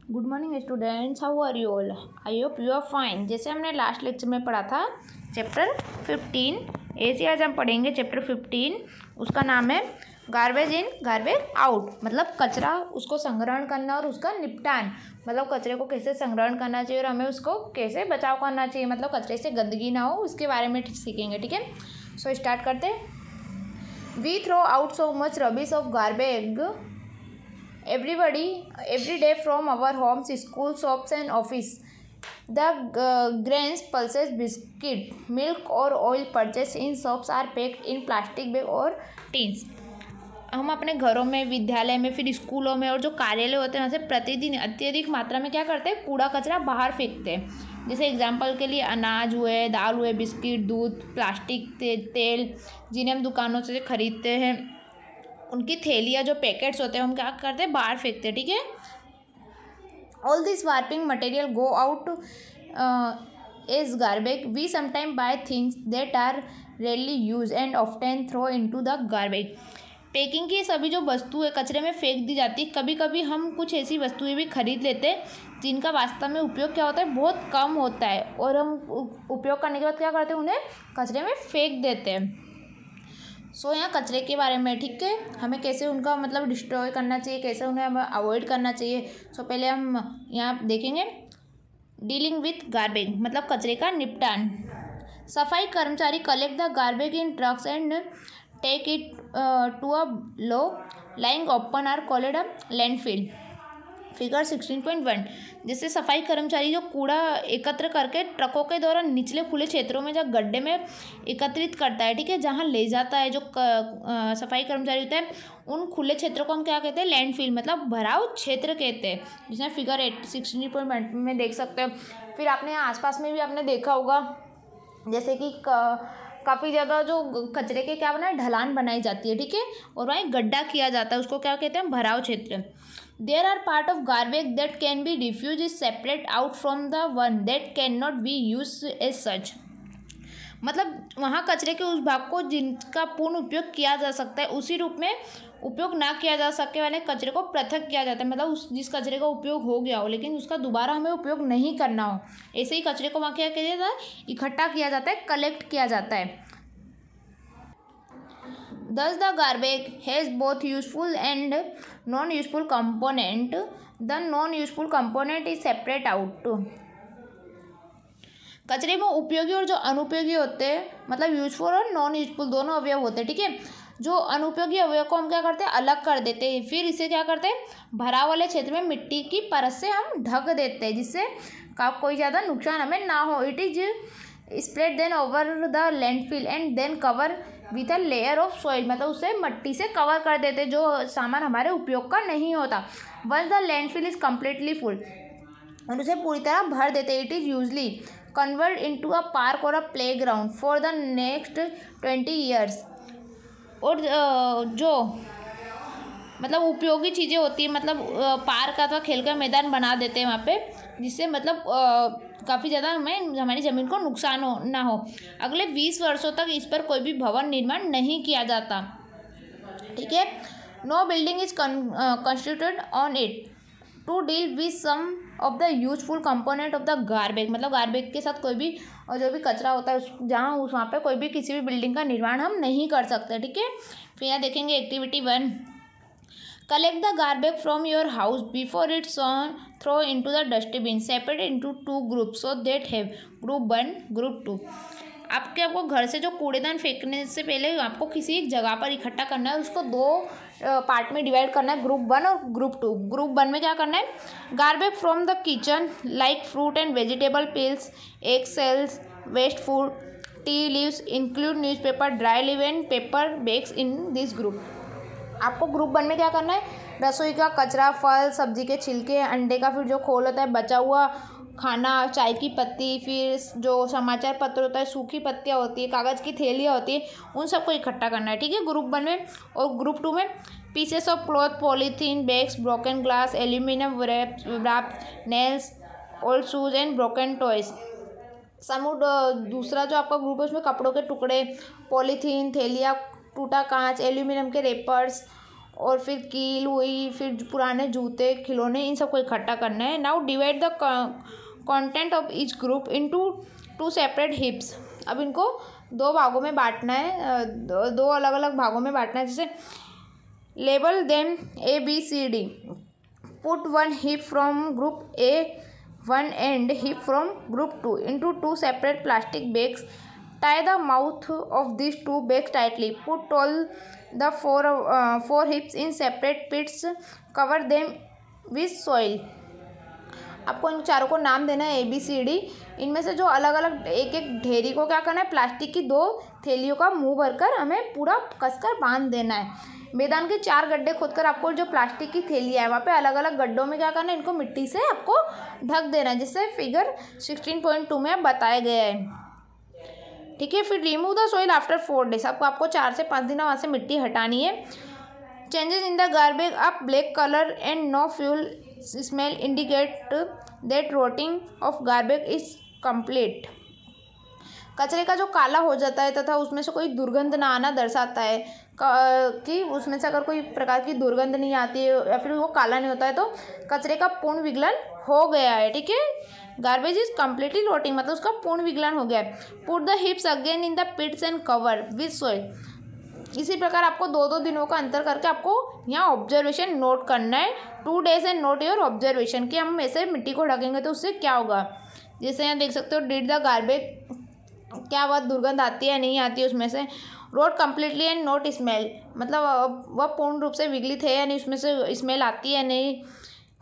Good morning students, how are you all? I hope you are fine. जैसे हमने last lecture में पढ़ा था चैप्टर 15, ऐसे आज हम पढ़ेंगे चैप्टर 15। उसका नाम है गार्बेज इन गार्बेज आउट, मतलब कचरा उसको संग्रहण करना और उसका निपटान, मतलब कचरे को कैसे संग्रहण करना चाहिए और हमें उसको कैसे बचाव करना चाहिए, मतलब कचरे से गंदगी ना हो, उसके बारे में सीखेंगे। ठीक है, सो स्टार्ट करते हैं। We throw out so much rubbish of garbage every day from our homes, schools, shops and office. The grains, pulses, biscuit, milk or oil purchased in shops are packed in plastic bag or tins. हम अपने घरों में, विद्यालय में, फिर स्कूलों में और जो कार्यालय होते हैं वहाँ से प्रतिदिन अत्यधिक मात्रा में क्या करते हैं, कूड़ा कचरा बाहर फेंकते हैं। जैसे एग्जाम्पल के लिए अनाज हुए, दाल हुए, बिस्किट, दूध, प्लास्टिक, तेल जिन्हें हम दुकानों से खरीदते हैं, उनकी थैलियाँ जो पैकेट्स होते हैं हम क्या करते हैं, बाहर फेंकते हैं। ठीक है, all this wrapping material go out as garbage. We sometime buy things that are rarely use and often throw into the garbage. Packing की सभी जो वस्तुएं कचरे में फेंक दी जाती है। कभी कभी हम कुछ ऐसी वस्तुएं भी खरीद लेते हैं जिनका वास्तव में उपयोग क्या होता है, बहुत कम होता है, और हम उपयोग करने के बाद क्या करते हैं, उन्हें कचरे में फेंक देते हैं। सो यहाँ कचरे के बारे में, ठीक है, हमें कैसे उनका मतलब डिस्ट्रॉय करना चाहिए, कैसे उन्हें हमें अवॉइड करना चाहिए। सो पहले हम यहाँ देखेंगे डीलिंग विथ गार्बेज, मतलब कचरे का निपटान। सफाई कर्मचारी collect the garbage in trucks and take it to a low lying open are called a landfill. Figure 16.1। जैसे सफाई कर्मचारी जो कूड़ा एकत्र करके ट्रकों के द्वारा निचले खुले क्षेत्रों में, जब गड्ढे में एकत्रित करता है, ठीक है, जहाँ ले जाता है, जो सफाई कर्मचारी होता है, उन खुले क्षेत्रों को हम क्या कहते हैं, लैंडफिल, मतलब भराव क्षेत्र कहते हैं, जिसमें फिगर 16.1 में देख सकते हो। फिर आपने आसपास में भी आपने देखा होगा, जैसे कि काफ़ी जगह जो कचरे के क्या बना है, ढलान बनाई जाती है, ठीक है, और वहीं गड्ढा किया जाता है, उसको क्या कहते हैं, भराव क्षेत्र। There are part of garbage that can be refused is separate out from the one that cannot be used as such. मतलब वहाँ कचरे के उस भाग को जिनका पूर्ण उपयोग किया जा सकता है, उसी रूप में उपयोग ना किया जा सके वाले कचरे को पृथक किया जाता है। मतलब उस जिस कचरे का उपयोग हो गया हो लेकिन उसका दोबारा हमें उपयोग नहीं करना हो, ऐसे ही कचरे को वहाँ क्या किया जाता है, इकट्ठा किया जाता है, कलेक्ट किया जाता है। Thus the garbage has both useful and non-useful component. The non-useful component is separate out. कचरे में उपयोगी और जो अनुपयोगी होते हैं, मतलब यूजफुल और नॉन यूजफुल दोनों अवयव होते हैं। ठीक है, जो अनुपयोगी अवयव को हम क्या करते हैं, अलग कर देते हैं, फिर इसे क्या करते हैं, भराव वाले क्षेत्र में मिट्टी की परत से हम ढक देते हैं, जिससे कोई ज़्यादा नुकसान हमें ना हो। It is spread then over the landfill and then cover with a layer of soil, मतलब उसे मट्टी से कवर कर देते जो सामान हमारे उपयोग का नहीं होता। Once the landfill is completely full, और उसे पूरी तरह भर देते। It is usually convert into a park or a play ground for the next 20 years. और जो मतलब उपयोगी चीज़ें होती है, मतलब पार्क अथवा खेल का मैदान बना देते हैं वहाँ पे, जिससे मतलब काफ़ी ज़्यादा हमें हमारी ज़मीन को नुकसान ना हो। अगले 20 वर्षों तक इस पर कोई भी भवन निर्माण नहीं किया जाता। ठीक है, no building is constructed on it to deal with some of the useful component of the garbage, मतलब गार्बेज के साथ कोई भी और जो भी कचरा होता है जहाँ वहाँ पे कोई भी किसी भी बिल्डिंग का निर्माण हम नहीं कर सकते। ठीक है, फिर यहाँ देखेंगे activity 1। Collect the garbage from your house before it's throw into the dustbin. Separate into 2 groups so that have group 1, group 2. आपको घर से जो कूड़ेदान फेंकने से पहले आपको किसी एक जगह पर इकट्ठा करना है, उसको 2 पार्ट में डिवाइड करना है, ग्रुप 1 और ग्रुप 2। ग्रुप 1 में क्या करना है, garbage from the kitchen like fruit and vegetable peels, egg shells, waste food, tea leaves, include newspaper, dry leave and paper bags in this group. आपको ग्रुप 1 में क्या करना है, रसोई का कचरा, फल सब्जी के छिलके, अंडे का फिर जो खोल होता है, बचा हुआ खाना, चाय की पत्ती, फिर जो समाचार पत्र होता है, सूखी पत्तियाँ होती है, कागज़ की थैलियाँ होती है, उन सबको इकट्ठा करना है। ठीक है, ग्रुप 1 में। और ग्रुप 2 में pieces of cloth, polythene bags, broken glass, aluminium wrap, nails, old shoes and broken toys. दूसरा जो आपका ग्रुप है उसमें कपड़ों के टुकड़े, पॉलीथीन थैलियाँ, टूटा कांच, एल्यूमिनियम के रेपर्स और फिर कील हुई, फिर पुराने जूते, खिलौने, इन सबको इकट्ठा करना है। Now divide the content of each group into 2 separate heaps. अब इनको 2 भागों में बांटना है, 2 अलग अलग भागों में बांटना है। जैसे label them A B C D, put 1 heap from group A1 and heap from group 2 into 2 separate plastic bags. Tie the mouth of these 2 bags tightly. Put all the 4 heaps in separate pits. Cover them with soil. आपको इन चारों को नाम देना है ABCD। इनमें से जो अलग अलग एक एक ढेरी को क्या करना है, प्लास्टिक की 2 थैलियों का मुंह भरकर हमें पूरा कसकर बांध देना है। मैदान के 4 गड्ढे खोदकर आपको जो प्लास्टिक की थैलियाँ है वहाँ पे अलग अलग गड्ढों में क्या करना है, इनको मिट्टी से आपको ढक देना है, जिससे फिगर 16.2 में बताया गया है। ठीक है, फिर remove the soil after 4 days. आपको 4 से 5 दिन वहाँ से मिट्टी हटानी है। Changes in the garbage up black colour and no fuel smell indicate that rotting of garbage is complete. कचरे का जो काला हो जाता है तथा उसमें से कोई दुर्गंध ना आना दर्शाता है कि उसमें से अगर कोई प्रकार की दुर्गंध नहीं आती है या फिर वो काला नहीं होता है तो कचरे का पूर्ण विघलन हो गया है। ठीक है, गार्बेज इज कम्प्लीटली रोटिंग, मतलब उसका पूर्ण विघलन हो गया है। Put the heaps again in the pits and cover with soil. इसी प्रकार आपको 2-2 दिनों का अंतर करके आपको यहाँ ऑब्जर्वेशन नोट करना है। 2 days and not your observation कि हम ऐसे मिट्टी को ढकेंगे तो उससे क्या होगा। जैसे यहाँ देख सकते हो, डिड द गार्बेज, क्या वह दुर्गंध आती है या नहीं आती है उसमें से। Road completely and note smell, मतलब वह पूर्ण रूप से विगलित है या नहीं, उसमें से स्मेल आती है या नहीं।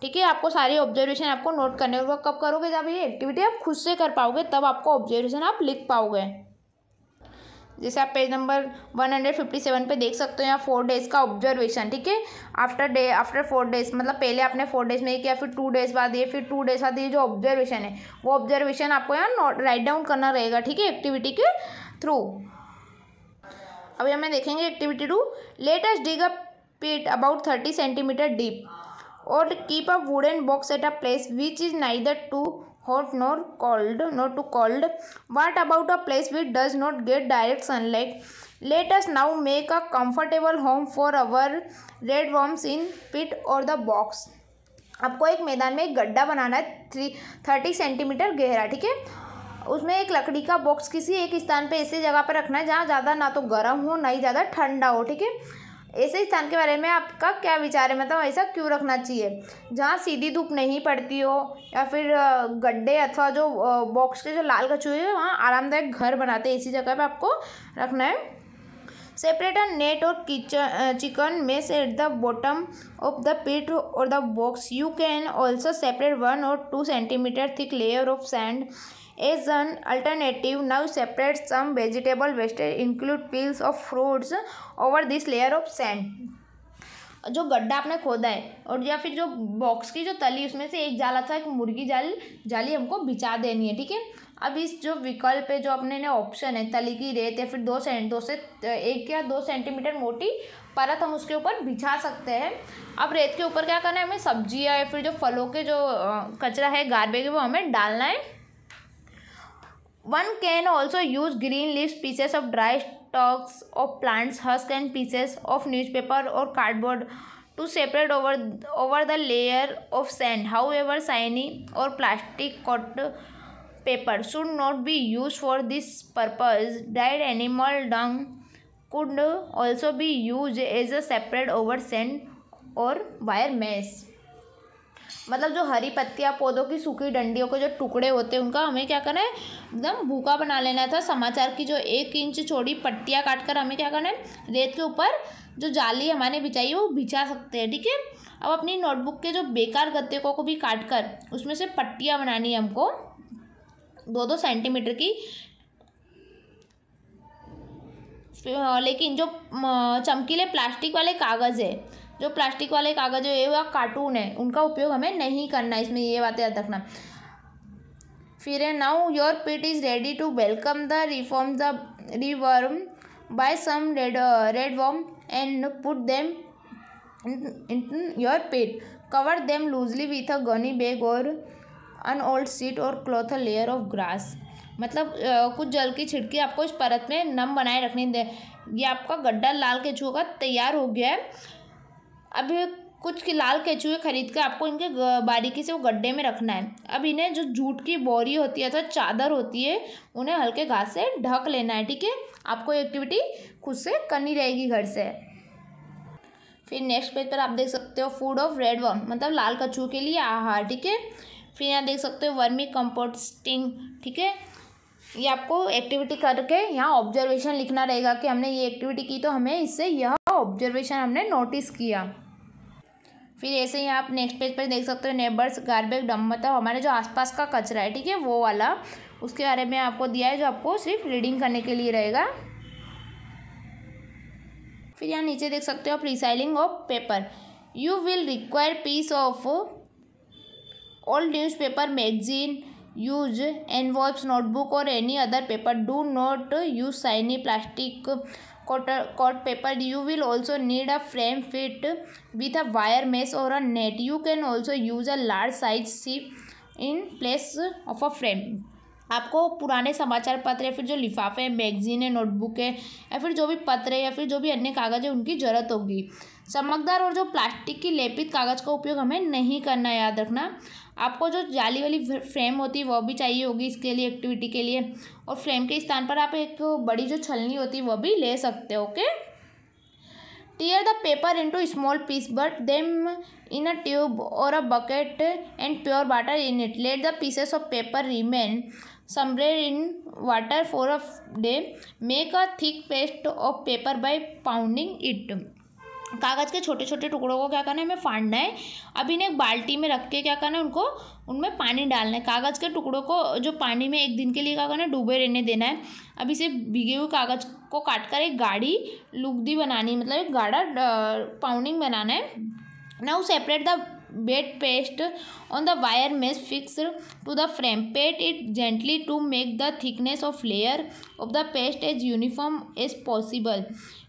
ठीक है, आपको सारी ऑब्जर्वेशन आपको नोट करने, और वह कब करोगे, जब ये एक्टिविटी आप खुद से कर पाओगे तब आपको ऑब्जर्वेशन आप लिख पाओगे। जैसे आप पेज नंबर 157 पे देख सकते हो यहाँ 4 days का ऑब्जर्वेशन। ठीक है, आफ्टर 4 days, मतलब पहले आपने 4 days में ये किया, फिर 2 days बाद ये, फिर 2 days बाद ये जो ऑब्जर्वेशन है वो ऑब्जर्वेशन आपको यहाँ नोट राइट डाउन करना रहेगा। ठीक है, एक्टिविटी के थ्रू। अभी हमें देखेंगे activity 2। Let us dig a pit about 30 centimeter deep और keep a wooden box at a place which is neither too hot nor too cold. What about a place which does not get direct sunlight? Let us now make a comfortable home for our redworms in pit or the box. आपको एक मैदान में एक गड्ढा बनाना है 30 centimetre गहरा। ठीक है, उसमें एक लकड़ी का बॉक्स किसी एक स्थान पे ऐसी जगह पर रखना है जहाँ ज़्यादा ना तो गर्म हो ना ही ज़्यादा ठंडा हो। ठीक है, ऐसे स्थान के बारे में आपका क्या विचार है, मतलब ऐसा क्यों रखना चाहिए, जहाँ सीधी धूप नहीं पड़ती हो या फिर गड्ढे अथवा जो बॉक्स के जो लाल कछुए हैं वहाँ आरामदायक घर बनाते हैं, इसी जगह पे आपको रखना है। Separate a net or chicken mesh at the bottom of the pit or the box. You can also separate 1 or 2 centimeter thick layer of sand as an alternative. Now separate some vegetable wastage, include peels of fruits, over this layer of sand. जो गड्ढा आपने खोदा है और या फिर जो box की जो तली उसमें से एक जाल अथवा एक मुर्गी जाली हमको बिछा देनी है। ठीक है, अब इस जो विकल्प है, जो अपने ने ऑप्शन है तली की रेत या फिर 2 से 1 या 2 सेंटीमीटर मोटी परत हम उसके ऊपर बिछा सकते हैं। अब रेत के ऊपर क्या करना है, हमें सब्जियाँ या फिर जो फलों के जो कचरा है गार्बेज वो हमें डालना है। One can also use green leaves, pieces of dry stalks of plants, husk and pieces of newspaper or cardboard to separate over the layer of sand. However, shiny or plastic cut paper should not be used for this purpose. Dried animal dung could also be used as a separate over sand or wire mesh. मतलब जो हरी पत्तियाँ, पौधों की सूखी डंडियों के जो टुकड़े होते हैं उनका हमें क्या करना है, एकदम भूखा बना लेना था। समाचार की जो 1 इंच चौड़ी पट्टियाँ काटकर हमें क्या करना है, रेत के ऊपर जो जाली हमारे बिछाई है वो बिछा सकते हैं। ठीक है, अब अपनी नोटबुक के जो बेकार गत्ते को भी काट कर उसमें से पट्टियाँ बनानी है हमको 2-2 सेंटीमीटर की। लेकिन जो चमकीले प्लास्टिक वाले कागज़ है, जो प्लास्टिक वाले कागज़ है या कार्टून है, उनका उपयोग हमें नहीं करना, इसमें ये बातें याद रखना। फिर है now your pit is ready to welcome the redworm buy some red worm and put them in your pit. Cover them loosely with a gunny bag or an old sheet or cloth a layer of grass. मतलब कुछ जल की छिड़की आपको इस परत में नम बनाए रखनी दे। ये आपका गड्ढा लाल केचुओं का तैयार हो गया है। अब कुछ लाल केचुए खरीद कर आपको इनके बारीकी से वो गड्ढे में रखना है। अब इन्हें जो जूट की बोरी होती है अथवा चादर होती है उन्हें हल्के घास से ढक लेना है, ठीक है। आपको एक्टिविटी खुद से करनी रहेगी घर से। फिर नेक्स्ट पेज पर आप देख सकते हो फूड ऑफ रेड वर्म, मतलब लाल कछुओं के लिए आहार, ठीक है। फिर यहाँ देख सकते हो वर्मी कंपोस्टिंग, ठीक है। ये आपको एक्टिविटी करके यहाँ ऑब्जर्वेशन लिखना रहेगा कि हमने ये एक्टिविटी की तो हमें इससे यह ऑब्जर्वेशन हमने नोटिस किया। फिर ऐसे ही आप नेक्स्ट पेज पर देख सकते हो नेबर्स गार्बेज डंप, मतलब हमारे जो आसपास का कचरा है, ठीक है, वो वाला, उसके बारे में आपको दिया है जो आपको सिर्फ रीडिंग करने के लिए रहेगा। फिर यहाँ नीचे देख सकते हो आप recycling of paper, you will require piece of old newspaper magazine, use envelopes notebook or any other paper, do not use shiny plastic coat paper. You will also need a frame fit with a wire mesh or a net. You can also use a large size sheet in place of a frame. आपको पुराने समाचार पत्र या फिर जो लिफाफे हैं, magazine है, नोटबुक है, या फिर जो भी पत्र है या फिर जो भी अन्य कागज़ है उनकी ज़रूरत होगी। चमकदार और जो प्लास्टिक की लेपित कागज़ का उपयोग हमें नहीं करना, याद रखना। आपको जो जाली वाली फ्रेम होती है वह भी चाहिए होगी इसके लिए, एक्टिविटी के लिए, और फ्रेम के स्थान पर आप एक बड़ी जो छलनी होती है वह भी ले सकते हो, okay. Tear the paper into small piece put them in a tube or a bucket and pour water in it. Let the pieces of paper remain submerged in water for a day. Make a thick paste of paper by pounding it. कागज़ के छोटे छोटे टुकड़ों को क्या करना है, हमें फाड़ना है। अब इन्हें एक बाल्टी में रख के क्या करना है, उनको उनमें पानी डालना है। कागज़ के टुकड़ों को जो पानी में एक दिन के लिए क्या करना है, डूबे रहने देना है। अब इसे भीगे हुए कागज़ को काटकर एक गाढ़ी लुगदी बनानी, मतलब एक गाढ़ा पाउंडिंग बनाना है। Now separate the wet paste on the wire mesh fixed to the frame. Pat it gently to make the thickness of layer of the paste as uniform as possible.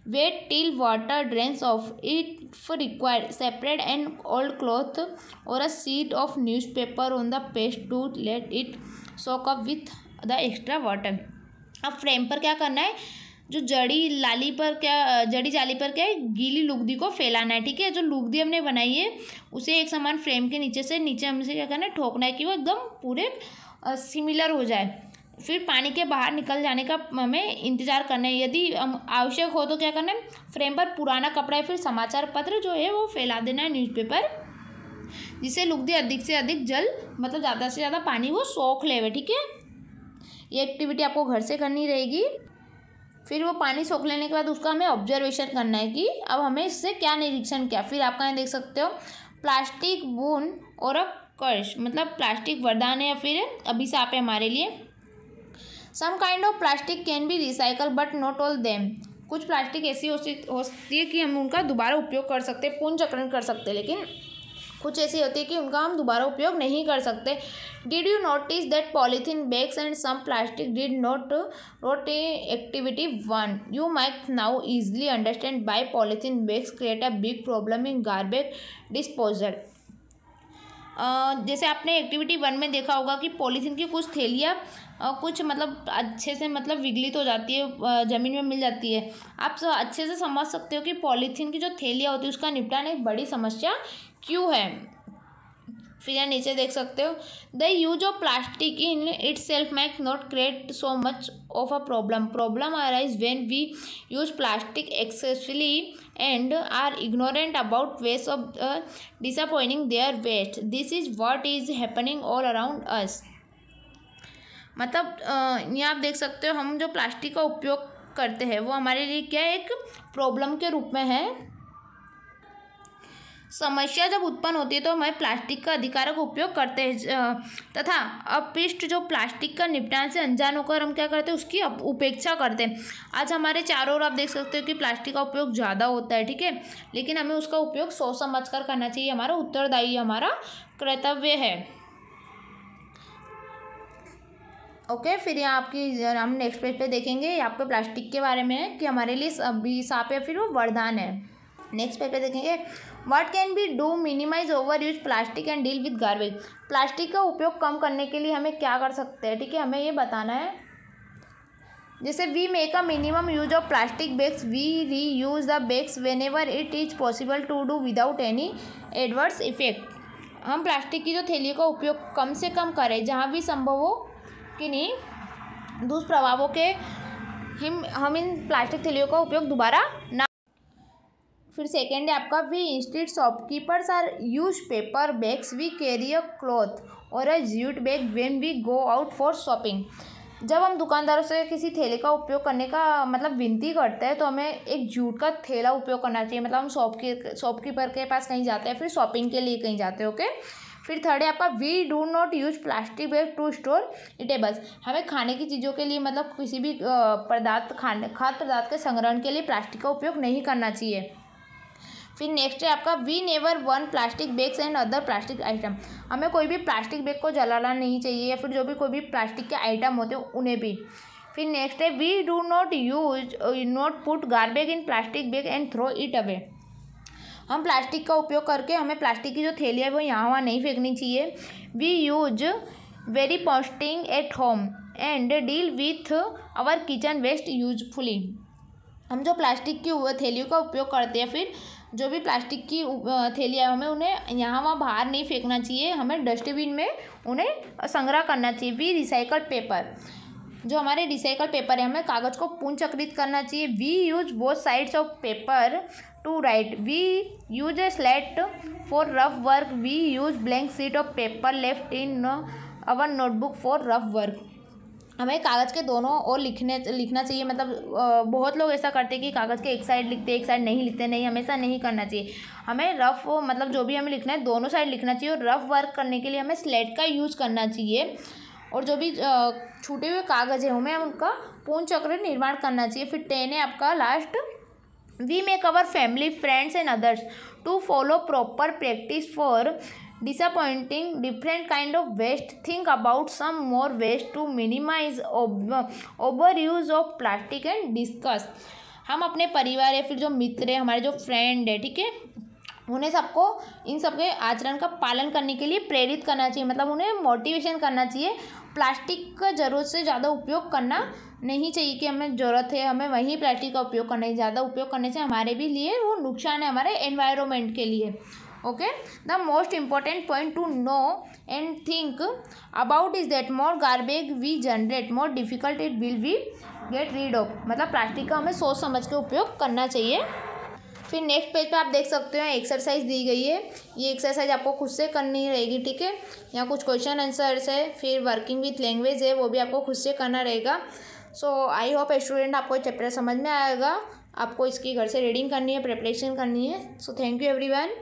Wait till water drains off. If required, separate an old cloth or a sheet of newspaper on the paste to let it soak up with the extra water. अब frame पर क्या करना है, जो जड़ी जाली पर क्या है, गीली लुगदी को फैलाना है, ठीक है। जो लुगदी हमने बनाई है उसे एक समान फ्रेम के नीचे हमसे क्या करना है, ठोकना है कि वो एकदम पूरे सिमिलर हो जाए। फिर पानी के बाहर निकल जाने का हमें इंतज़ार करना है। यदि आवश्यक हो तो क्या करना है, फ्रेम पर पुराना कपड़ा या फिर समाचार पत्र जो है वो फैला देना है, न्यूज़पेपर, जिससे लुगदी अधिक से अधिक जल, मतलब ज़्यादा से ज़्यादा पानी वो सोख लेवे, ठीक है। ये एक्टिविटी आपको घर से करनी रहेगी। फिर वो पानी सोख लेने के बाद उसका हमें ऑब्जर्वेशन करना है कि अब हमें इससे क्या निरीक्षण किया। फिर आपका यहाँ देख सकते हो प्लास्टिक बून और अ कर्स, मतलब प्लास्टिक वरदान है या फिर अभिशाप है हमारे लिए। Some kind of plastic can be recycle but not all them. कुछ प्लास्टिक ऐसी होती है कि हम उनका दोबारा उपयोग कर सकते हैं, पुनर्चक्रण कर सकते हैं, लेकिन कुछ ऐसी होती है कि उनका हम दोबारा उपयोग नहीं कर सकते। Did you notice that polythene bags and some plastic did not note activity 1? You might now easily understand by polythene bags create a big problem in garbage disposal. जैसे आपने एक्टिविटी 1 में देखा होगा कि पॉलीथीन की कुछ थैलियाँ कुछ मतलब अच्छे से मतलब विगलित हो जाती है, ज़मीन में मिल जाती है। आप अच्छे से समझ सकते हो कि पॉलीथीन की जो थैलियाँ होती है उसका निपटान एक बड़ी समस्या क्यों है। फिर यहाँ नीचे देख सकते हो the use of plastic in itself may not create so much of a problem arise when we use plastic excessively and are ignorant about waste of disappointing their waste. This is what is happening all around us. मतलब यहाँ आप देख सकते हो हम जो plastic का उपयोग करते हैं वो हमारे लिए क्या एक प्रॉब्लम के रूप में है। समस्या जब उत्पन्न होती है तो हमें प्लास्टिक का अधिकारक उपयोग करते हैं तथा अपशिष्ट जो प्लास्टिक का निपटान से अनजान होकर हम क्या करते हैं उसकी उपेक्षा करते हैं। आज हमारे चारों ओर आप देख सकते हो कि प्लास्टिक का उपयोग ज़्यादा होता है, ठीक है, लेकिन हमें उसका उपयोग सोच समझ कर करना चाहिए। हमारा उत्तरदायी, हमारा कर्तव्य है। ओके फिर यहाँ आपकी हम नेक्स्ट पेज पे देखेंगे, ये आपके प्लास्टिक के बारे में है कि हमारे लिए अभिशाप या फिर वो वरदान है। नेक्स्ट पेज पे देखेंगे what can be do minimize over use plastic and deal with garbage. Plastic का उपयोग कम करने के लिए हमें क्या कर सकते हैं, ठीक है, हमें ये बताना है। जैसे we make a minimum use of plastic bags, we reuse the bags whenever it is possible to do without any adverse effect. हम प्लास्टिक की जो थैलियों का उपयोग कम से कम करें जहाँ भी संभव हो, कि नहीं दुष्प्रभावों के हम इन प्लास्टिक थैलियों का उपयोग दोबारा ना। फिर सेकेंड है आपका we instead shopkeepers are use paper bags, we carry a cloth or a jute bag when we go out for shopping. जब हम दुकानदारों से किसी थैले का उपयोग करने का मतलब विनती करते हैं तो हमें एक जूट का थैला उपयोग करना चाहिए। मतलब हम शॉपकीपर के पास कहीं जाते हैं, फिर शॉपिंग के लिए कहीं जाते हैं। ओके। फिर थर्ड है आपका we do not use plastic bag to store eatables. हमें खाने की चीज़ों के लिए मतलब किसी भी खाद्य पदार्थ के संग्रहण के लिए प्लास्टिक का उपयोग नहीं करना चाहिए। फिर नेक्स्ट है आपका we never one plastic bags and other plastic item. हमें कोई भी प्लास्टिक बैग को जलाना नहीं चाहिए, या फिर जो भी कोई भी प्लास्टिक के आइटम होते हैं उन्हें भी। फिर नेक्स्ट है we do not put garbage in plastic bag and throw it away. हम प्लास्टिक का उपयोग करके हमें प्लास्टिक की जो थैली है वो यहाँ वहाँ नहीं फेंकनी चाहिए। We use very costing at home and deal with our kitchen waste usefully. हम जो प्लास्टिक की थैलियों का उपयोग करते हैं, फिर जो भी प्लास्टिक की थैलियाँ हमें उन्हें यहाँ वहाँ बाहर नहीं फेंकना चाहिए, हमें डस्टबिन में उन्हें संग्रह करना चाहिए। वी रिसाइकल पेपर, जो हमारे रिसाइकल पेपर है हमें कागज़ को पुनर्चक्रित करना चाहिए। We use both sides of paper to write, we use a slate for rough work, we use blank sheet of paper left in our notebook for rough work. हमें कागज़ के दोनों ओर लिखना चाहिए। मतलब बहुत लोग ऐसा करते हैं कि कागज़ के एक साइड लिखते एक साइड नहीं लिखते। नहीं, हमेशा नहीं करना चाहिए। हमें रफ मतलब जो भी हमें लिखना है दोनों साइड लिखना चाहिए। और रफ वर्क करने के लिए हमें स्लेट का यूज़ करना चाहिए। और जो भी छूटे हुए कागज़ है हमें उनका पूर्ण चक्र निर्माण करना चाहिए। फिर 10 है आपका last, we make our family friends and others to follow proper practice for disappointing different kind of waste, think about some more ways to minimize overuse of plastic and discuss। हम अपने परिवार या फिर जो मित्र है, हमारे जो फ्रेंड है, ठीक है, उन्हें सबको इन सब के आचरण का पालन करने के लिए प्रेरित करना चाहिए। मतलब उन्हें मोटिवेशन करना चाहिए। प्लास्टिक का ज़रूरत से ज़्यादा उपयोग करना नहीं चाहिए, कि हमें ज़रूरत है हमें वही प्लास्टिक का उपयोग करना है। ज़्यादा उपयोग करने से हमारे भी लिए वो नुकसान है, हमारे एनवायरनमेंट के लिए। Okay, the most important point to know and think about is that more garbage we generate, more difficult it will be get rid of। मतलब प्लास्टिक का हमें सोच समझ के उपयोग करना चाहिए। फिर नेक्स्ट पेज पे आप देख सकते हो एक्सरसाइज दी गई है। ये एक्सरसाइज आपको खुद से करनी रहेगी, ठीक है। यहाँ कुछ क्वेश्चन आंसर्स है, फिर वर्किंग विथ लैंग्वेज है, वो भी आपको खुद से करना रहेगा। सो आई होप स्टूडेंट आपको चैप्टर समझ में आएगा। आपको इसकी घर से रीडिंग करनी है, प्रिपरेशन करनी है। So thank you everyone.